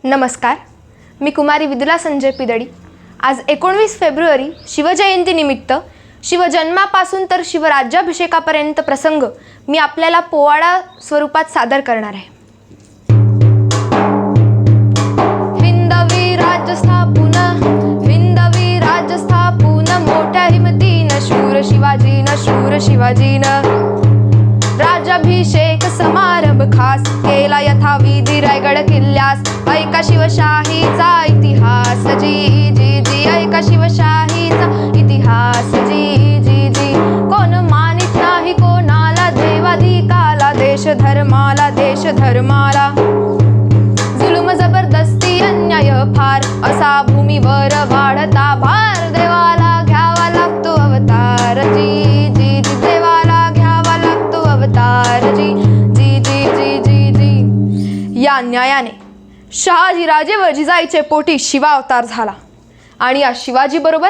नमस्कार, मी कुमारी विदुला संजय पिदडी। आज 19 फेब्रुवारी शिवजयंतीनिमित्त शिवजन्मापासून तर शिवराज्याभिषेकापर्यंत प्रसंग मी आपल्याला पोवाडा स्वरूपात सादर करणार आहे। हिंदवी राज्य स्थापून मोठ्या हिमतीनं शूर शिवाजीनं राज्याभिषेक समारंभ खास केला यथाविधी रायगड किल्ल्यास। ऐका शिवशाहीचा इतिहास जी जी जी, ऐका शिवशाहीचा इतिहास जी जी जी। कोण मानित नाही कोणाला देवाधिकाला, देश धर्माला जुलुम जबरदस्ती अन्याय फार, असा भूमीवर वाढता भार। देवाला घ्यावा लागतो अवतार जी जी जी, देवाला घ्यावा लागतो अवतार जी जी जी जी जी जी। या न्यायाने शहाजीराजे व जिजाईचे पोटी शिवावतार झाला आणि या शिवाजी बरोबर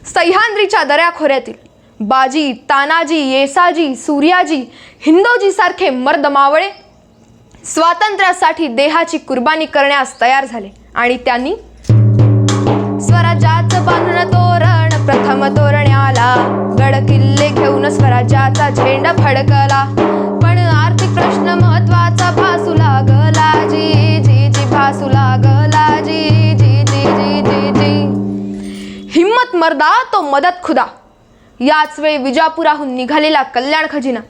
सह्याद्रीच्या दऱ्याखोऱ्यातील बाजी, तानाजी, येसाजी, सूर्याजी, हिंदोजी सारखे मर्द मावळे स्वातंत्र्यासाठी देहाची कुर्बानी करण्यास तयार झाले आणि त्यांनी स्वराज्याचं बांधणं तोरण प्रथम तोरण्याला, गड किल्ले घेऊन स्वराज्याचा झेंडा फडकला। पण आर्थिक प्रश्न महत्वाचा भासू लागला जी जी जी, भासू लागला जी जी जी जी जी जी। हिम्मत मर्दा तो मदत खुदा, याच वेळी विजापुराहून निघालेला कल्याण खजिना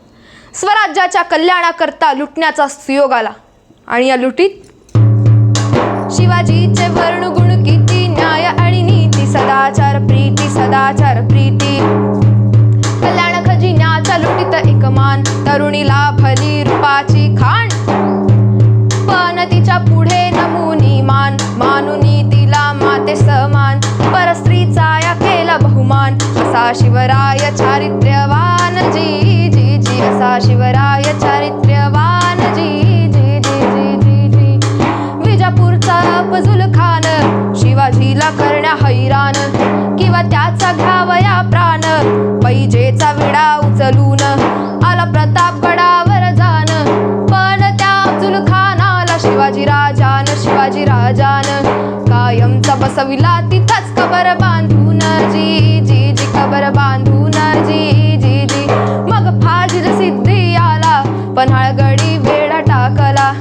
स्वराज्याच्या कल्याणाकरता लुटण्याचा सुयोग आला आणि या लुटीत शिवाजीचे वर्णगुण किती, न्याय आणि नीती, सदाचार प्रीती। कल्याण खजिन्याच्या लुटीत एक मान, तरुणीला भली रूपाची खाण, पण तिच्या पुढे नमुनी मानुनी तिला माते समान, परस्त्रीचा या केला बहुमान। असा शिवराय चारित्र्यवान जी जी जी, असा शिवराय चारित्र्यवान जी जी जी जी जी जी। विजापूरचा फजूल खान शिवाजीला करण्या हैराण, किंवा त्याचा घ्यावया प्राण, पैजेचा विडा उचलून आला प्रतापगडावर जाण। पण त्या अफजल खानाला शिवाजी राजान कायमचा बसविला तिथंच कबर बांधून जी जी जी, कबर बांधून जी जी जी। मग फाजील सिद्धी आला पन्हाळगडी वेढा टाकला,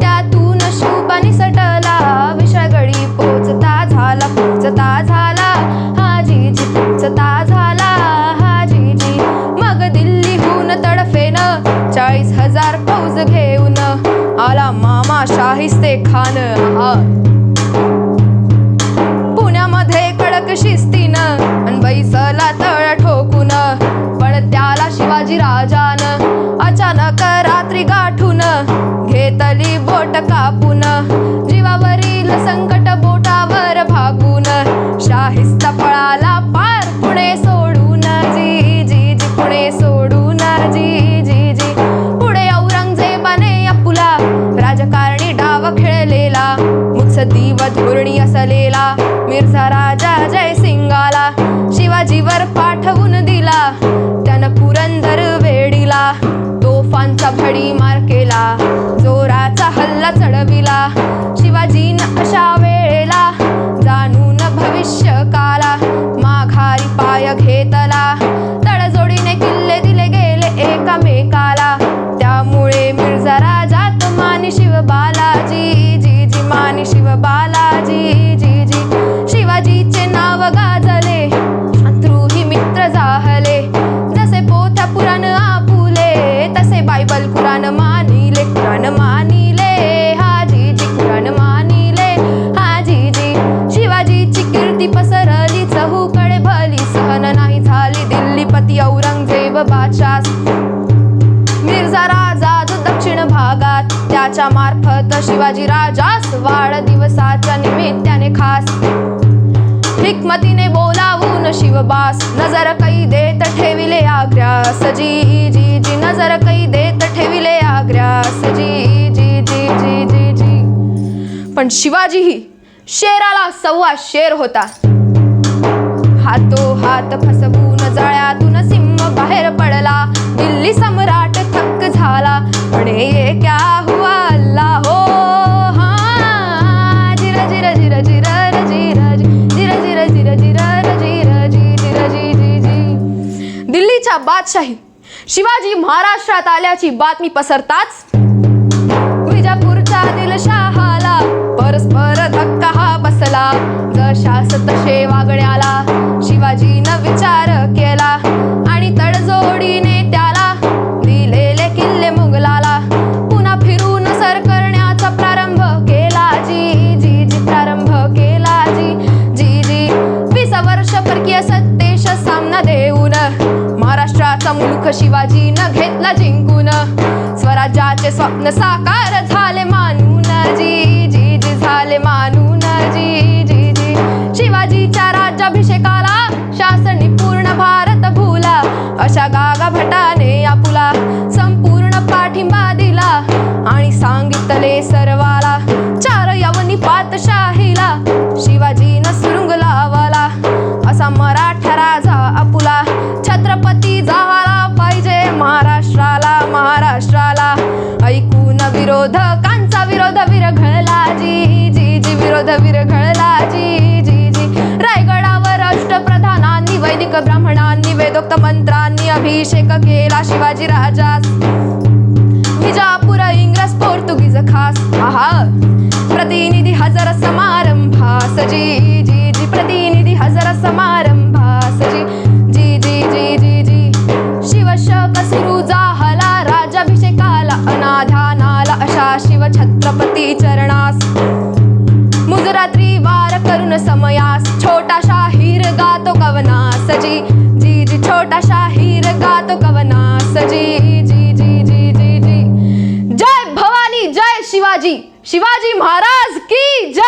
त्यातून शुभानी सटला, विशाळगडी पोचता झाला हा जी जी, पोचता झाला हा जी जी। मग दिल्लीहून तडफेनं 40,000 फौज घेऊन आला मामा शाहिस्ते खान हा। पुण्यामध्ये कडक शिस्तीनं अन बैसला तळ ठोकून, पण त्याला शिवाजी राजान अचानक रात्री गाठून घेतली बोट कापून, जीवावरील संकट बोटावर भागून शाहिस्ता पळाला पार पुणे सोडून जी जी जी, पुणे सोडून जी जी जी। पुढे औरंगजेबाने आपुला राजकारणी डाव खेळलेला, मुत्सद्दी व धोरणी असलेला मिर्झा राजा जयसिंगाला शिवाजीवर पाठवून दिला। त्यानं पुरंदर वेढीला तोफांचा भडीमार केला, जोराचा हल्ला चढविला। शिवाजीनं अशा वेळेला जाणून भविष्य काला, माघारी पाय घेतला, तडजोडीने किल्ले दिले गेले एकामेकाला। त्यामुळे मिर्झा राजात मानी शिवबालाजी जी जी, मानी शिवबालाजी जी जी। शिवाजीचे नाव गाजले, शत्रूही मित्र जाहले, जसे पोथ्या पुराण आपुले, तसे बायबल कुराण मानिले हा जी जी, कुराण मानिले हा जी जी। शिवाजीची कीर्ती पसरली चहूकडे भली, सहन नाही झाली दिल्लीपती औरंगजेब बादशाह। मिर्झा राजा जो दक्षिण भागात, त्याच्या मार्फत शिवाजी राजास वाढदिवसाच्या निमित्ताने खास हिकमतीने बोलावून शिवबास नजर कैदेत ठेविले आग्र्यास जी जी जी, नजर कैदेत ठेविले आग्र्यास जी जी जी जी जी जी। पण शिवाजीही शेराला सव्वा शेर होता, हातोहात फसवून जळ्यातून सिंह बाहेर पडला। दिल्ली सम्राट थक्क झाला, पण ये क्या हुआ अल्लाह हो, हाँ बादशाही. शिवाजी महाराष्ट्रात आल्याची बातमी पसरताच विजापूरच्या दिलशहाला परस्पर धक्का हा बसला. जशास तसे वागण्याला शिवाजीनं विचार केला आणि तडजोडीने त्याला दिलेले किल्ले मुघलाला पुन्हा फिरून सर करण्याचा प्रारंभ केला. जी जी जी प्रारंभ केला. जी जी जी 20 वर्ष परकीय सत्तेश सामना देऊन महाराष्ट्राचा मुलूख शिवाजीनं घेतला जिंकून. स्वराज्याचे स्वप्न साकार झाले मानून. जी जी जी झाले मानून. जी जी जी शिवाजीच्या राज्याभिषेकाला शासनी पूर्ण भारत भूला. अशा गागा भटाने आपुला संपूर्ण पाठिंबा दिला आणि सांगितले सर्वाला 4 यवनी पातशाहीला शिवाजीनं सुरुंग लावाला. असा मराठा राजा आपुला छत्रपती झाला पाहिजे महाराष्ट्राला. महाराष्ट्राला ऐकून विरोधकांचा विरोध विरघळला. जी जी जी विरोध विरघळला. जी जी जी रायगडावर अष्टप्रधानांनी वैदिक ब्राह्मणांनी वेदोक्त मंत्रांनी अभिषेक केला शिवाजी राजास. विजापूर इंग्रज पोर्तुगीज खास. आहा प्रतिनिधी हजर समारंभास. जी जी जी प्रतिनिधी हजर समारंभास. जी जी जी जी जी जी शिवशक सुरू झाला राज्याभिषेकाला अनाध्यानाला अशा शिव छत्रपती चरणास. मुजरात्री वार करून समयास छोटाशा हिर गातो कवनास. जी जी जी छोटाशा हिर गातो कवनास. जी जी जी जी जी जी जय भवानी जय शिवाजी. शिवाजी महाराज की जय.